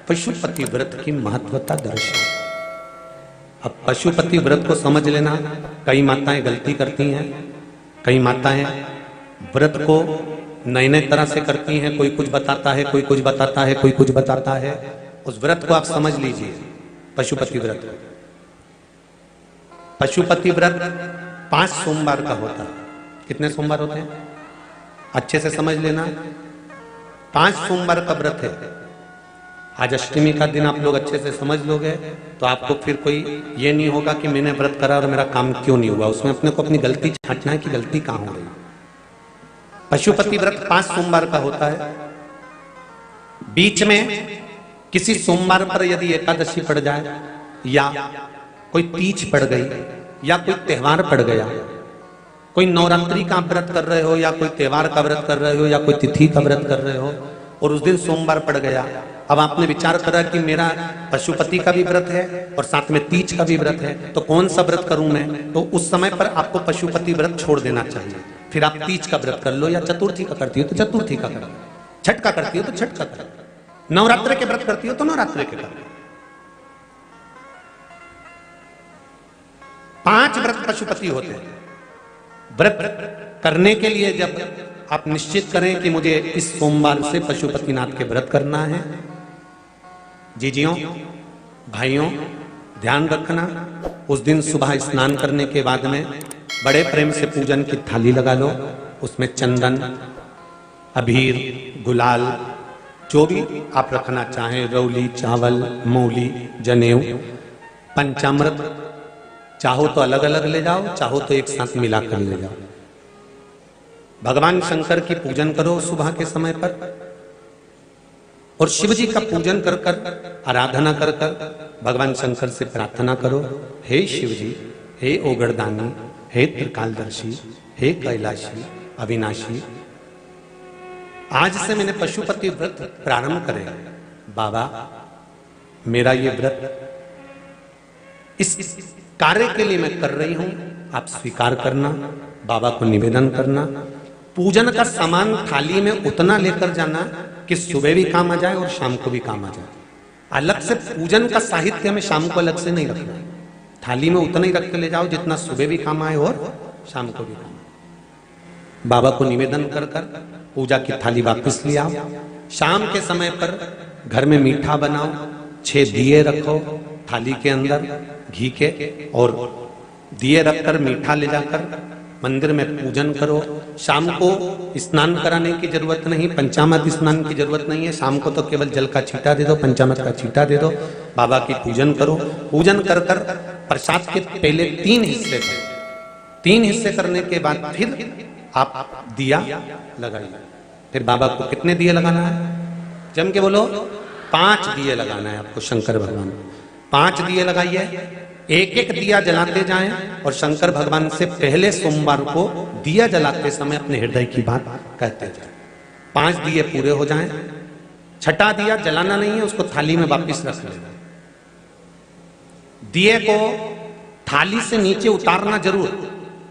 पशुपति व्रत की महत्वता दर्शाए। अब पशुपति व्रत को समझ लेना। कई माताएं गलती करती हैं, कई माताएं व्रत को नए नए तरह से करती हैं। कोई कुछ बताता है, कोई कुछ बताता है, कोई कुछ बताता है। उस व्रत को आप समझ लीजिए, पशुपति व्रत। पशुपति व्रत 5 सोमवार का होता है। कितने सोमवार होते हैं अच्छे से समझ लेना। 5 सोमवार का व्रत है। आज अष्टमी का दिन आप लोग अच्छे से समझ लोगे तो आपको फिर कोई ये नहीं होगा कि मैंने व्रत करा और मेरा काम क्यों नहीं हुआ। उसमें अपने को अपनी गलती छांटना है कि गलती कहां हो रही। पशुपति व्रत 5 सोमवार का होता है। बीच में किसी सोमवार पर यदि एकादशी पड़ जाए या कोई तीज पड़ गई या कोई त्योहार पड़ गया, कोई नवरात्रि का व्रत कर रहे हो या कोई त्योहार का व्रत कर रहे हो या कोई तिथि का व्रत कर रहे हो और उस दिन सोमवार पड़ गया, अब आपने विचार करा कि मेरा पशुपति का भी व्रत है और साथ में तीज का भी व्रत है, तो कौन सा व्रत करूं मैं। तो उस समय पर आपको पशुपति व्रत छोड़ देना चाहिए। फिर आप तीज का व्रत कर लो या चतुर्थी का करती हो तो चतुर्थी का करो, छठ का करती हो तो छठ का करो, नवरात्र के व्रत करती हो तो नवरात्र के करो। 5 व्रत पशुपति होते हैं। व्रत करने के लिए जब आप निश्चित करें कि मुझे इस सोमवार से पशुपतिनाथ के व्रत करना है, जीजियों भाइयों ध्यान रखना, उस दिन सुबह स्नान करने के बाद में बड़े प्रेम से पूजन की थाली लगा लो। उसमें चंदन, अबीर, गुलाल, जो भी आप रखना चाहें, रौली, चावल, मौली, जनेऊ, पंचामृत, चाहो तो अलग अलग ले जाओ, चाहो तो एक साथ मिलाकर ले जाओ। भगवान शंकर की पूजन करो सुबह के समय पर और शिव जी का पूजन कर कर आराधना कर कर भगवान शंकर से प्रार्थना करो, हे शिव जी, हे ओगरदानी, हे त्रिकालदर्शी, हे कैलाशी, अविनाशी, आज से मैंने पशुपति व्रत प्रारंभ करे। बाबा मेरा ये व्रत इस कार्य के लिए मैं कर रही हूं, आप स्वीकार करना। बाबा को निवेदन करना। पूजन का सामान थाली में उतना लेकर जाना कि सुबह भी काम आ जाए और शाम को भी काम आ जाए। अलग से पूजन का साहित्य में शाम को अलग से नहीं रखना। थाली में उतना ही रख के ले जाओ जितना सुबह भी काम आए और शाम को भी काम आए। बाबा को निवेदन कर कर पूजा की थाली वापस ले आओ। शाम के समय पर घर में मीठा बनाओ, 6 दिए रखो थाली के अंदर घी के, और दिए रखकर मीठा ले जाकर मंदिर में पूजन करो। शाम को स्नान कराने की जरूरत नहीं, पंचामृत स्नान की जरूरत नहीं है। शाम को तो केवल जल का छींटा दे दो, पंचामृत का छींटा दे दो, बाबा की पूजन करो। पूजन कर कर प्रसाद के पहले 3 हिस्से करो। 3 हिस्से करने के बाद फिर आप दिया लगाइए। फिर बाबा को कितने दिए लगाना है, जम के बोलो, 5 दिए लगाना है आपको शंकर भगवान। 5 दिए लगाइए, एक एक दिया जलाते जाएं और शंकर भगवान से पहले सोमवार को दिया जलाते समय अपने हृदय की बात कहते जाएं। 5 दिए पूरे हो जाएं। छठा दिया जलाना नहीं है, उसको थाली में वापस रख लेना। दिए को थाली से नीचे उतारना जरूर।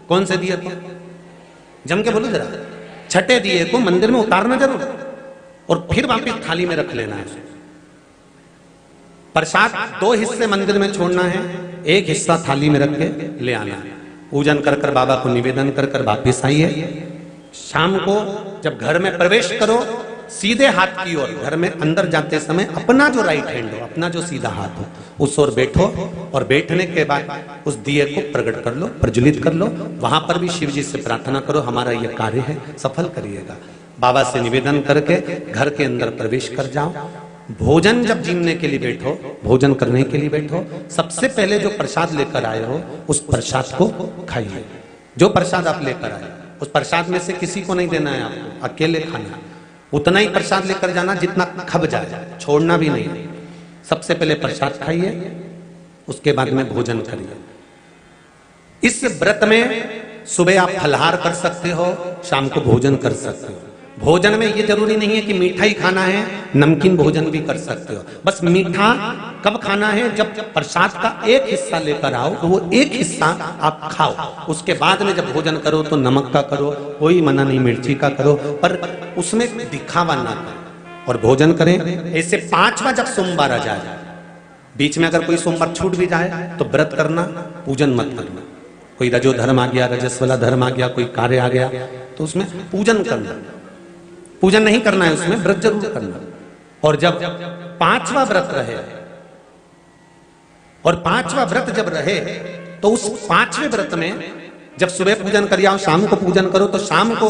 कौन से दिए को, जम के बोलो जरा, छठे दिए को मंदिर में उतारना जरूर और फिर वापस थाली में रख लेना है। प्रसाद 2 हिस्से मंदिर में छोड़ना है, 1 हिस्सा थाली में रख के ले आना है। पूजन कर कर बाबा को निवेदन कर कर वापिस आइए। शाम को जब घर में प्रवेश करो, सीधे हाथ की ओर घर में अंदर जाते समय अपना जो राइट हैंड हो, अपना जो सीधा हाथ हो, उस ओर बैठो और बैठने के बाद उस दिए को प्रकट कर लो, प्रज्वलित कर लो। वहां पर भी शिव जी से प्रार्थना करो, हमारा यह कार्य है सफल करिएगा। बाबा से निवेदन करके घर के अंदर प्रवेश कर जाओ। भोजन जब जीमने के लिए बैठो, भोजन करने के लिए बैठो, सबसे पहले जो प्रसाद लेकर आए हो उस प्रसाद को खाइए। जो प्रसाद आप लेकर आए उस प्रसाद में से किसी को नहीं देना है आपको, अकेले खाना। उतना ही प्रसाद लेकर जाना जितना खब जाए, छोड़ना भी नहीं। सबसे पहले प्रसाद खाइए, उसके बाद में भोजन करिए। इस व्रत में सुबह आप फलहार कर सकते हो, शाम को भोजन कर सकते हो। भोजन में ये जरूरी नहीं है कि मीठा ही खाना है, नमकीन भोजन भी कर सकते हो। बस मीठा कब खाना है, जब प्रसाद का एक हिस्सा लेकर आओ तो वो एक हिस्सा आप खाओ। उसके बाद में जब भोजन करो तो नमक का करो, कोई मना नहीं, मिर्ची का करो, पर उसमें दिखावा ना करो। और भोजन करें। ऐसे 5वां जब सोमवार आ जाए, बीच में अगर कोई सोमवार छूट भी जाए तो व्रत करना, पूजन मत करना। कोई रजो धर्म आ गया, रजस वाला धर्म आ गया, कोई कार्य आ गया तो उसमें पूजन करना, पूजन नहीं करना है, उसमें व्रत जरूर करना। और जब 5वां व्रत रहे, और 5वां व्रत जब रहे तो उस 5वें व्रत में जब सुबह पूजन कर आओ, शाम को पूजन करो, तो शाम को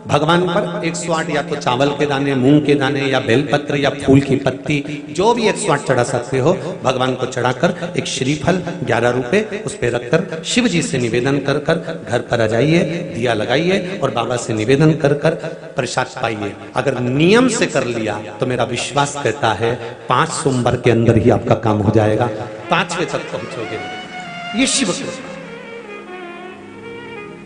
भगवान पर 108 या तो चावल के दाने, मूंग के दाने, या बेलपत्र, या फूल की पत्ती, जो भी 108 चढ़ा सकते हो, भगवान को चढ़ाकर एक श्रीफल 11 रुपए उस पर रखकर शिव जी से निवेदन कर कर घर पर आ जाइए, दिया लगाइए और बाबा से निवेदन कर कर प्रसाद पाइए। अगर नियम से कर लिया तो मेरा विश्वास कहता है 5 सोमवार के अंदर ही आपका काम हो जाएगा, 5वें तक पहुंचोगे। ये शिव कृपा।